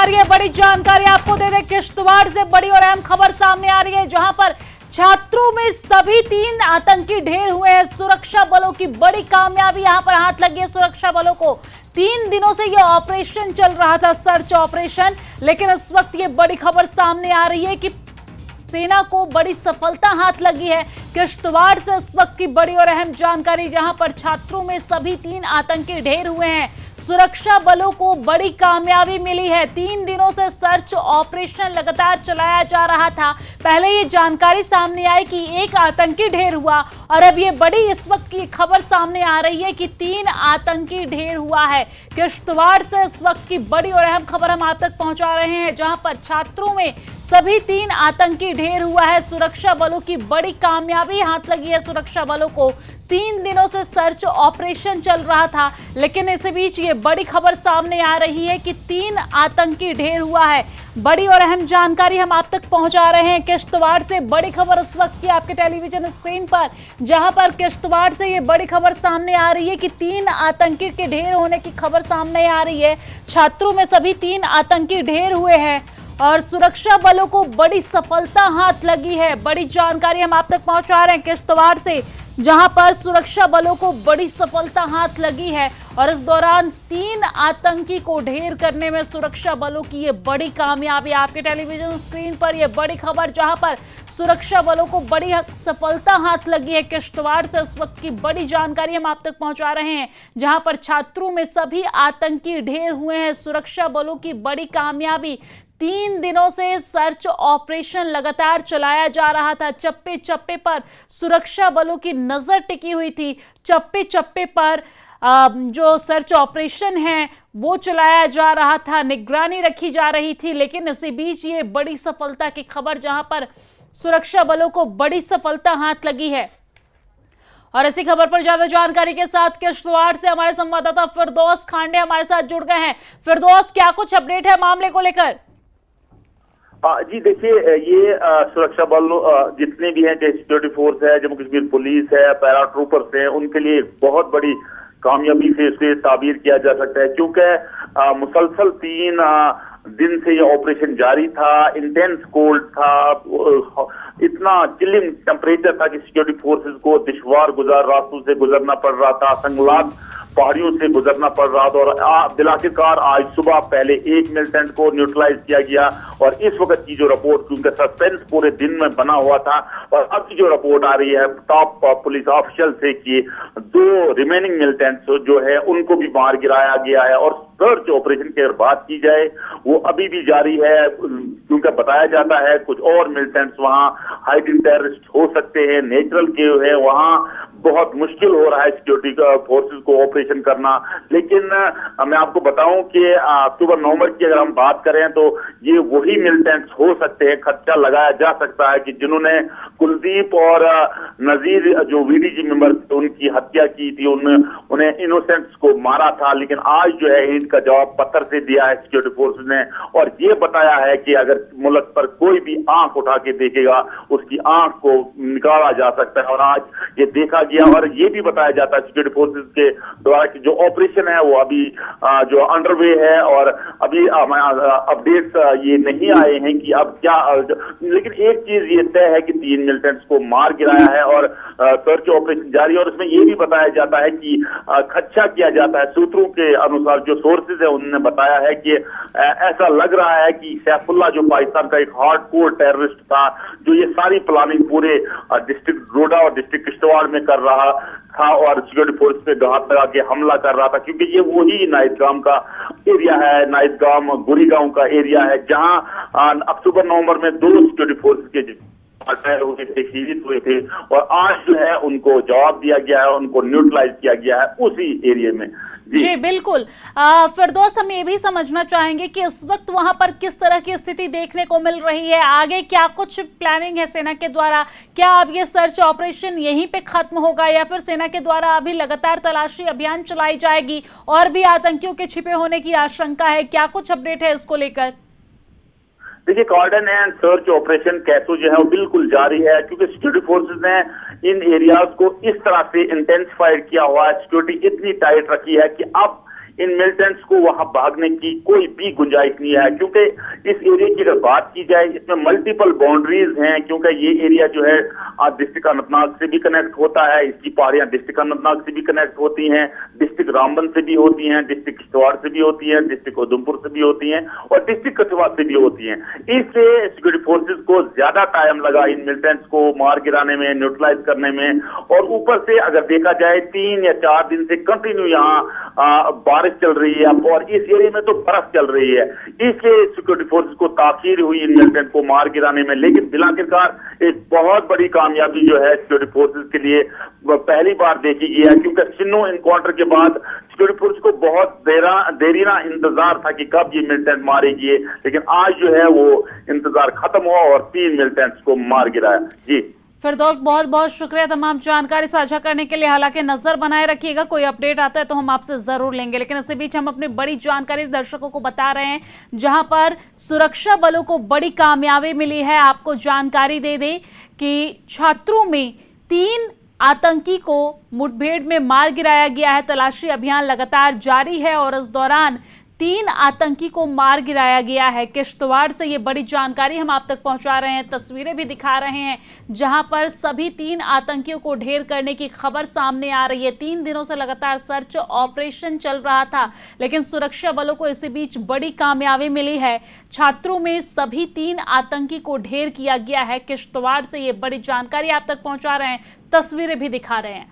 आ रही है बड़ी जानकारी, आपको दे दें किश्तवाड़ से बड़ी और अहम खबर सामने आ रही है, जहां पर छात्रों में सभी 3 आतंकी ढेर हुए हैं। सुरक्षा बलों की बड़ी कामयाबी यहां पर हाथ लगी है सुरक्षा बलों को। 3 दिनों से यह ऑपरेशन चल रहा था, सर्च ऑपरेशन, लेकिन इस वक्त ये बड़ी खबर सामने आ रही है कि सेना को बड़ी सफलता हाथ लगी है। किश्तवाड़ से इस वक्त की बड़ी और अहम जानकारी, जहां पर छात्रों में सभी 3 आतंकी ढेर हुए हैं। सुरक्षा बलों को बड़ी कामयाबी मिली है। 3 दिनों से सर्च ऑपरेशन लगातार चलाया जा रहा था। पहले ये जानकारी सामने आई कि एक आतंकी ढेर हुआ और अब ये बड़ी इस वक्त की खबर सामने आ रही है कि 3 आतंकी ढेर हुआ है। किश्तवाड़ से इस वक्त की बड़ी और अहम खबर हम आप तक पहुंचा रहे हैं, जहां पर छात्रों में सभी 3 आतंकी ढेर हुआ है। सुरक्षा बलों की बड़ी कामयाबी हाथ लगी है सुरक्षा बलों को। 3 दिनों से सर्च ऑपरेशन चल रहा था, लेकिन इसी बीच ये बड़ी खबर सामने आ रही है कि 3 आतंकी ढेर हुआ है। बड़ी और अहम जानकारी हम आप तक पहुंचा रहे हैं किश्तवाड़ से। बड़ी खबर इस वक्त की आपके टेलीविजन स्क्रीन पर, जहां पर किश्तवाड़ से ये बड़ी खबर सामने आ रही है कि 3 आतंकी के ढेर होने की खबर सामने आ रही है। छात्रों में सभी 3 आतंकी ढेर हुए हैं और सुरक्षा बलों को बड़ी सफलता हाथ लगी है। बड़ी जानकारी हम आप तक पहुंचा रहे हैं किश्तवाड़ से, जहां पर सुरक्षा बलों को बड़ी सफलता हाथ लगी है और इस दौरान 3 आतंकी को ढेर करने में सुरक्षा बलों की ये बड़ी कामयाबी। आपके टेलीविजन स्क्रीन पर ये बड़ी खबर, जहां पर सुरक्षा बलों को बड़ी सफलता हाथ लगी है। किश्तवाड़ से इस वक्त की बड़ी जानकारी हम आप तक पहुंचा रहे हैं, जहां पर छात्रों में सभी आतंकी ढेर हुए हैं। सुरक्षा बलों की बड़ी कामयाबी। 3 दिनों से सर्च ऑपरेशन लगातार चलाया जा रहा था। चप्पे चप्पे पर सुरक्षा बलों की नजर टिकी हुई थी। चप्पे चप्पे पर जो सर्च ऑपरेशन है वो चलाया जा रहा था, निगरानी रखी जा रही थी। लेकिन इसी बीच ये बड़ी सफलता की खबर, जहां पर सुरक्षा बलों को बड़ी सफलता हाथ लगी है। और इसी खबर पर ज्यादा जानकारी के साथ किश्तवाड़ से हमारे संवाददाता फिरदौस खांडे हमारे साथ जुड़ गए हैं। फिरदौस, क्या कुछ अपडेट है मामले को लेकर? जी देखिए, ये सुरक्षा बल जितने भी हैं, चाहे सिक्योरिटी फोर्स है, जम्मू कश्मीर पुलिस है, पैरा ट्रूपर्स हैं, उनके लिए एक बहुत बड़ी कामयाबी से इसे ताबीर किया जा सकता है, क्योंकि मुसलसल 3 दिन से ये ऑपरेशन जारी था। इंटेंस कोल्ड था, इतना चिलिंग टेम्परेचर था कि सिक्योरिटी फोर्सेस को दुश्वार गुजार रास्तों से गुजरना पड़ रहा था, संगलात पहाड़ियों से गुजरना पड़ रहा था। और बिलाखिरकार आज सुबह पहले एक मिलिटेंट को न्यूट्रलाइज किया गया और इस वक्त की जो रिपोर्ट, क्योंकि सस्पेंस पूरे दिन में बना हुआ था, और अब की जो रिपोर्ट आ रही है टॉप पुलिस ऑफिशियल से कि 2 रिमेनिंग मिलिटेंट्स जो है उनको भी मार गिराया गया है। और सर्च ऑपरेशन की अगर बात की जाए वो अभी भी जारी है, क्योंकि बताया जाता है कुछ और मिलिटेंट्स वहां हाइडिंग टेररिस्ट हो सकते हैं, नेचुरल केव है, वहां बहुत मुश्किल हो रहा है सिक्योरिटी फोर्सेस को ऑपरेशन करना। लेकिन मैं आपको बताऊं कि अक्टूबर नवंबर की अगर हम बात करें तो ये वही मिलिटेंट्स हो सकते हैं, खर्चा लगाया जा सकता है कि जिन्होंने कुलदीप और नजीर जो वीडीजी मेंबर थे उनकी हत्या की थी, उन्हें इनोसेंट्स को मारा था। लेकिन आज जो है इनका जवाब पत्थर से दिया है सिक्योरिटी फोर्सेस ने, और ये बताया है कि अगर मुल्क पर कोई भी आंख उठा के देखेगा उसकी आंख को निकाला जा सकता है। और आज ये देखा गया, और ये भी बताया जाता है सिक्योरिटी फोर्सेस के द्वारा कि जो ऑपरेशन है वो अभी जो अंडरवे है, और अभी अपडेट्स ये नहीं आए हैं कि अब क्या। लेकिन एक चीज ये तय है कि 3 मिलिटेंट्स को मार गिराया है और सर्च ऑपरेशन जारी है। और इसमें ये भी बताया जाता है कि खदशा किया जाता है, सूत्रों के अनुसार जो सोर्सेज है उन्होंने बताया है कि ऐसा लग रहा है कि सैफुल्लाह जो पाकिस्तान का एक हार्डकोर टेररिस्ट था, जो ये सारी प्लानिंग पूरे डिस्ट्रिक्ट डोडा और डिस्ट्रिक्ट किश्तवाड़ में कर रहा था और सिक्योरिटी फोर्स पे घात लगा के हमला कर रहा था, क्योंकि ये वही नाइदगाम का एरिया है, नाइदगाम गुरीगांव का एरिया है, जहां अक्टूबर नवंबर में 2 सिक्योरिटी फोर्स के शहीद हुए थे। और आज जो है उनको जवाब दिया गया है, उनको न्यूट्रलाइज किया गया है उसी एरिया में। जी बिल्कुल। फिरदौस, हम ये भी समझना चाहेंगे कि इस वक्त वहां पर किस तरह की स्थिति देखने को मिल रही है, आगे क्या कुछ प्लानिंग है सेना के द्वारा? क्या अब ये सर्च ऑपरेशन यहीं पे खत्म होगा या फिर सेना के द्वारा अभी लगातार तलाशी अभियान चलाई जाएगी और भी आतंकियों के छिपे होने की आशंका है? क्या कुछ अपडेट है इसको लेकर? देखिए, कॉर्डन एंड सर्च ऑपरेशन कैसो जो है वो बिल्कुल जारी है, क्योंकि सिक्योरिटी फोर्सेस ने इन एरियाज को इस तरह से इंटेंसिफाइड किया हुआ है, सिक्योरिटी इतनी टाइट रखी है कि अब इन मिलिटेंट्स को वहां भागने की कोई भी गुंजाइश नहीं है, क्योंकि इस एरिया की अगर बात की जाए इसमें मल्टीपल बाउंड्रीज हैं, क्योंकि ये एरिया जो है डिस्ट्रिक्ट अनंतनाग से भी कनेक्ट होता है, इसकी पहाड़ियां डिस्ट्रिक्ट अनंतनाग से भी कनेक्ट होती हैं, डिस्ट्रिक्ट रामबन से भी होती हैं, डिस्ट्रिक्ट किश्तवाड़ से भी होती हैं, डिस्ट्रिक्ट उधमपुर से भी होती हैं और डिस्ट्रिक्ट कठुआ से भी होती हैं। इसलिए सिक्योरिटी फोर्सेस को ज्यादा टाइम लगा इन मिलिटेंट्स को मार गिराने में, न्यूट्रलाइज करने में। और ऊपर से अगर देखा जाए 3 या 4 दिन से कंटिन्यू यहाँ बारिश चल रही है और इस एरिया में तो बर्फ चल रही है, इसलिए सिक्योरिटी फोर्सेस को ताखीर हुई इन मिलिटेंट को मार गिराने में। लेकिन बिलाखिरकार एक बहुत बड़ी कामयाबी जो है सिक्योरिटी फोर्सेस के लिए पहली बार देखी गई है, क्योंकि चिन्नो इनकाउंटर के बाद सिक्योरिटी फोर्स को बहुत देरीना इंतजार था कि कब ये मिलिटेंट मारेगी, लेकिन आज जो है वो इंतजार खत्म हुआ और 3 मिलिटेंट्स को मार गिराया। जी फिरदौस, बहुत बहुत शुक्रिया तमाम जानकारी साझा करने के लिए। हालांकि नजर बनाए रखिएगा, कोई अपडेट आता है तो हम आपसे जरूर लेंगे, लेकिन इसी बीच हम अपनी बड़ी जानकारी दर्शकों को बता रहे हैं, जहां पर सुरक्षा बलों को बड़ी कामयाबी मिली है। आपको जानकारी दे दें कि छात्रों में 3 आतंकी को मुठभेड़ में मार गिराया गया है। तलाशी अभियान लगातार जारी है और इस दौरान 3 आतंकी को मार गिराया गया है। किश्तवाड़ से ये बड़ी जानकारी हम आप तक पहुंचा रहे हैं, तस्वीरें भी दिखा रहे हैं, जहां पर सभी 3 आतंकियों को ढेर करने की खबर सामने आ रही है। 3 दिनों से लगातार सर्च ऑपरेशन चल रहा था, लेकिन सुरक्षा बलों को इसी बीच बड़ी कामयाबी मिली है। छात्रों में सभी 3 आतंकी को ढेर किया गया है। किश्तवाड़ से ये बड़ी जानकारी आप तक पहुंचा रहे हैं, तस्वीरें भी दिखा रहे हैं।